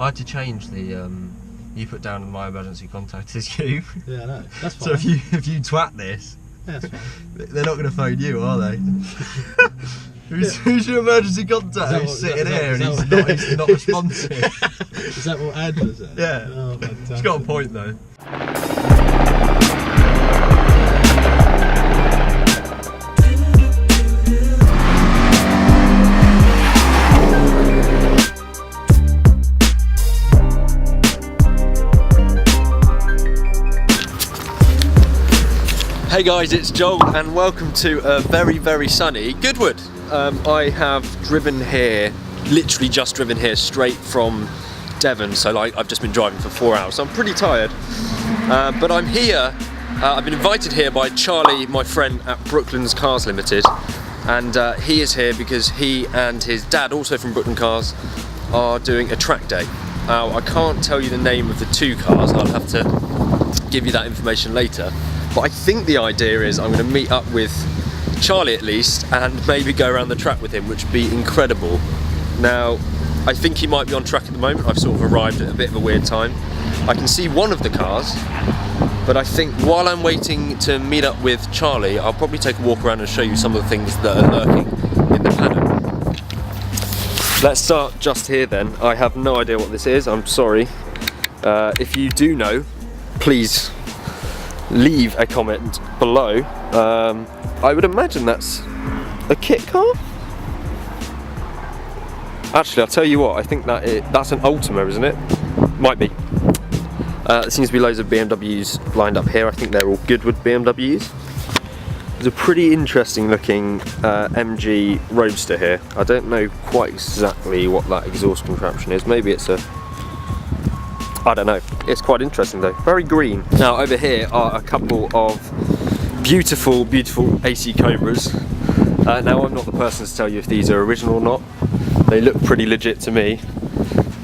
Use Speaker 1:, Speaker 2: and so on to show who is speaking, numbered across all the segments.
Speaker 1: I had to change the. You put down my emergency contact is you.
Speaker 2: Yeah, I know. That's fine.
Speaker 1: So if you twat this,
Speaker 2: yeah, that's fine.
Speaker 1: They're not going to phone you, are they? Who's your emergency contact? Who's sitting here and he's not responsive?
Speaker 2: Is that what Andrew said?
Speaker 1: Yeah.
Speaker 2: Oh, fantastic.
Speaker 1: He's got a point though. Hey guys, it's Joel and welcome to a very, very sunny Goodwood. I have driven here, literally just driven here straight from Devon, so like I've just been driving for 4 hours, so I'm pretty tired. But I'm here, I've been invited here by Charlie, my friend at Brooklands Cars Ltd. And he is here because he and his dad, also from Brooklands Cars, are doing a track day. Now, I can't tell you the name of the two cars, I'll have to give you that information later. But I think the idea is I'm going to meet up with Charlie at least and maybe go around the track with him, which would be incredible. Now, I think he might be on track at the moment. I've sort of arrived at a bit of a weird time. I can see one of the cars, but I think while I'm waiting to meet up with Charlie, I'll probably take a walk around and show you some of the things that are lurking in the paddock. Let's start just here then. I have no idea what this is, I'm sorry. If you do know, please leave a comment below. I would imagine that's a kit car. Actually, I'll tell you what, I think that's an Ultima, isn't it? Might be. There seems to be loads of BMWs lined up here. I think they're all Goodwood BMWs. There's a pretty interesting looking MG Roadster here. I don't know quite exactly what that exhaust contraption is. Maybe it's a... I don't know. It's quite interesting though. Very green. Now over here are a couple of beautiful, beautiful AC Cobras. Now I'm not the person to tell you if these are original or not. They look pretty legit to me.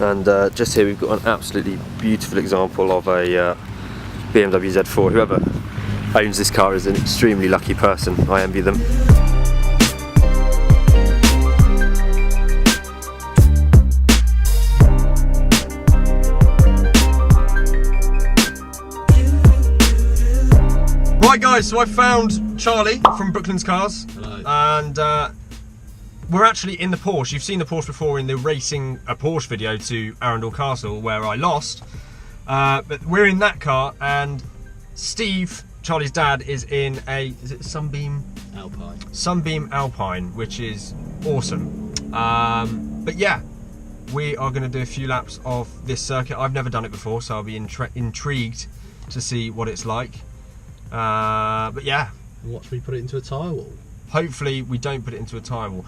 Speaker 1: And just here we've got an absolutely beautiful example of a BMW Z4. Whoever owns this car is an extremely lucky person. I envy them. Right guys, so I found Charlie from Brooklands Cars. Hello. And we're actually in the Porsche. You've seen the Porsche before in the Racing a Porsche video to Arundel Castle where I lost. But we're in that car and Steve, Charlie's dad, is in is it Sunbeam?
Speaker 2: Alpine. Sunbeam
Speaker 1: Alpine, which is awesome. But yeah, we are going to do a few laps of this circuit. I've never done it before, so I'll be intrigued to see what it's like. But yeah.
Speaker 2: Watch me put it into a tyre wall.
Speaker 1: Hopefully we don't put it into a tyre wall.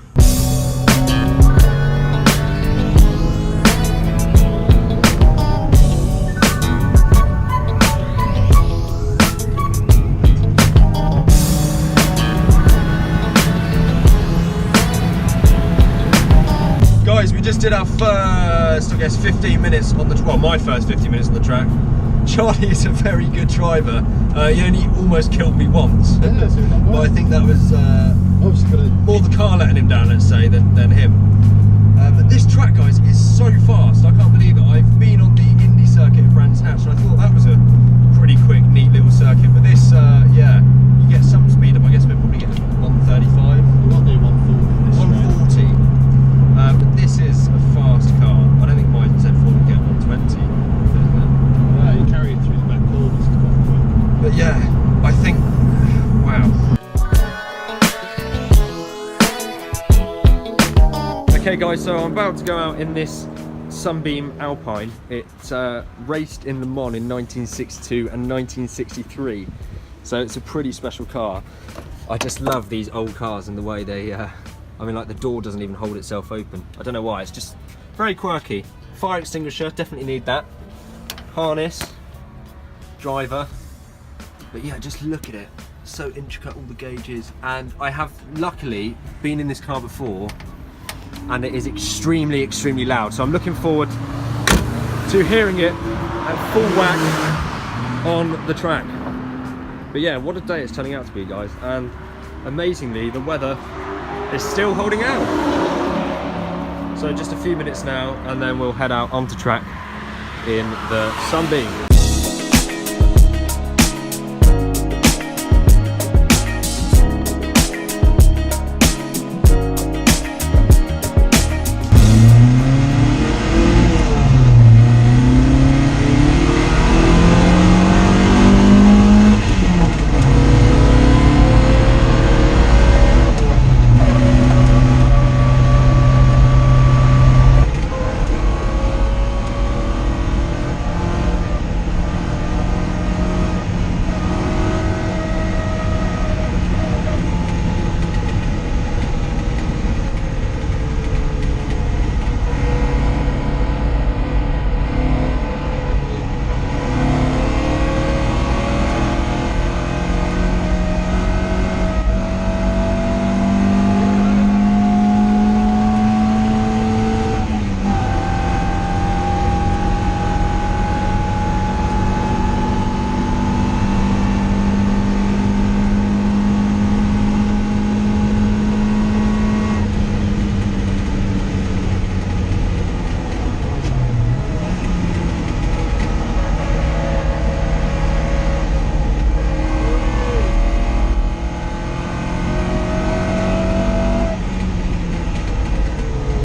Speaker 1: Guys, we just did our first, I guess, 15 minutes on the, well, my first 15 minutes on the track. Charlie is a very good driver. He only almost killed me once.
Speaker 2: Yeah, so
Speaker 1: but I think that was more the car letting him down, let's say, than him. But this track, guys, is so fast. I can't believe it. I've been on the Indy circuit at Brands Hatch, and I thought that was a pretty quick, neat little circuit. But this, yeah, you get some speed up. I guess we're probably getting 135.
Speaker 2: We might do 140.
Speaker 1: 140. But this is a fast car. I don't think my Z4 would get 120.
Speaker 2: You carry it through the back corners, it's quite quick.
Speaker 1: But yeah, I think, wow. Okay guys, so I'm about to go out in this Sunbeam Alpine. It raced in Le Mans in 1962 and 1963. So it's a pretty special car. I just love these old cars and the way they, I mean, like the door doesn't even hold itself open. I don't know why, it's just very quirky. Fire extinguisher, definitely need that. Harness, driver, but yeah, just look at it, so intricate, all the gauges, and I have luckily been in this car before and it is extremely, extremely loud, so I'm looking forward to hearing it at full whack on the track. But yeah, what a day it's turning out to be, guys, and amazingly the weather is still holding out. So just a few minutes now and then we'll head out onto track in the Sunbeam.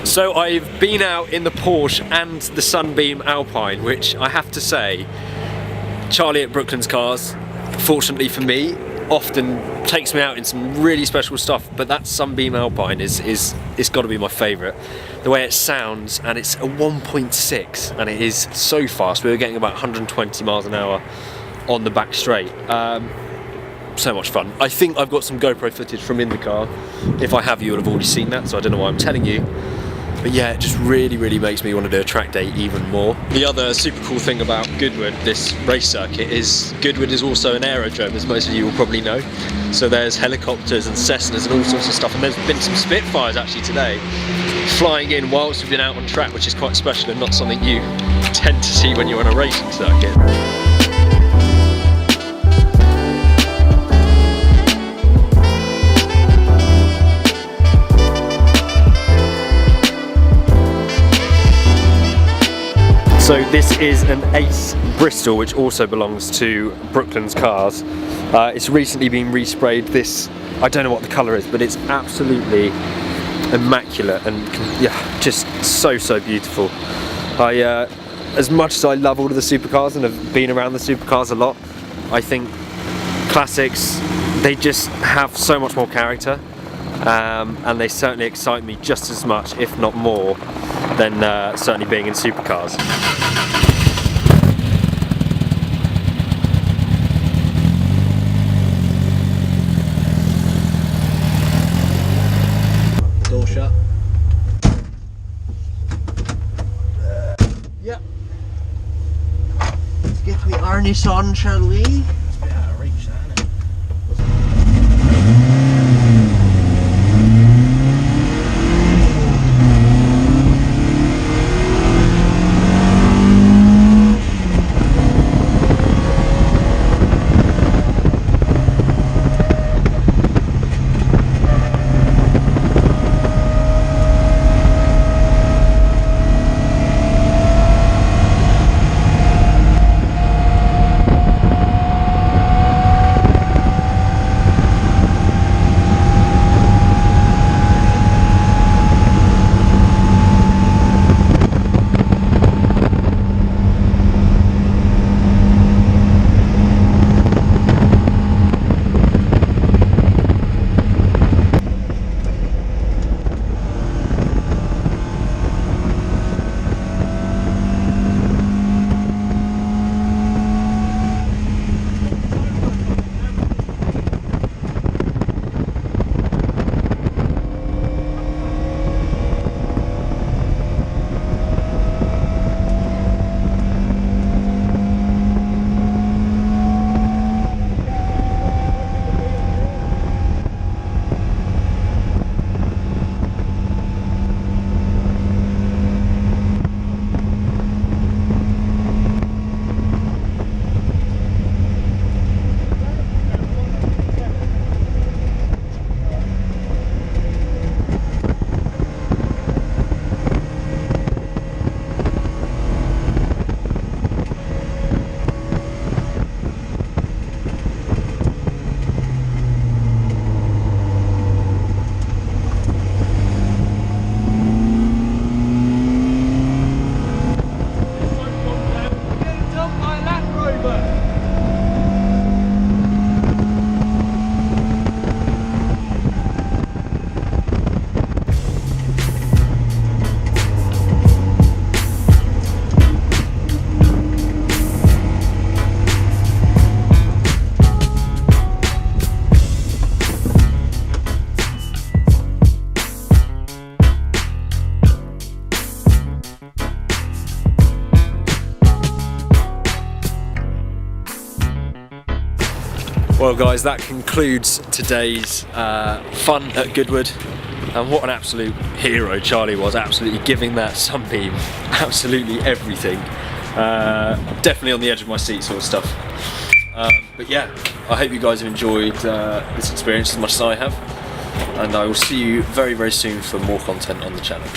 Speaker 1: So I've been out in the Porsche and the Sunbeam Alpine, which I have to say, Charlie at Brooklands Cars, fortunately for me, often takes me out in some really special stuff, but that Sunbeam Alpine is got to be my favourite. The way it sounds, and it's a 1.6 and it is so fast. We were getting about 120 miles an hour on the back straight. So much fun. I think I've got some GoPro footage from in the car. If I have, you would have already seen that, so I don't know why I'm telling you. But yeah, it just really makes me want to do a track day even more. The other super cool thing about Goodwood, this race circuit, is Goodwood is also an aerodrome, as most of you will probably know. So there's helicopters and Cessnas and all sorts of stuff, and there's been some Spitfires actually today flying in whilst we've been out on track, which is quite special and not something you tend to see when you're on a racing circuit. So this is an Ace Bristol, which also belongs to Brooklands Cars. It's recently been resprayed. This, I don't know what the colour is, but it's absolutely immaculate and yeah, just so beautiful. As much as I love all of the supercars and have been around the supercars a lot, I think classics, they just have so much more character, and they certainly excite me just as much, if not more, than certainly being in supercars.
Speaker 2: Door shut.
Speaker 3: Yep. Let's get the harness on, shall we?
Speaker 2: It's a bit out of reach, isn't it?
Speaker 1: Well guys, that concludes today's fun at Goodwood. And what an absolute hero Charlie was, absolutely giving that Sunbeam absolutely everything. Definitely on the edge of my seat sort of stuff. But yeah, I hope you guys have enjoyed this experience as much as I have. And I will see you very, very soon for more content on the channel.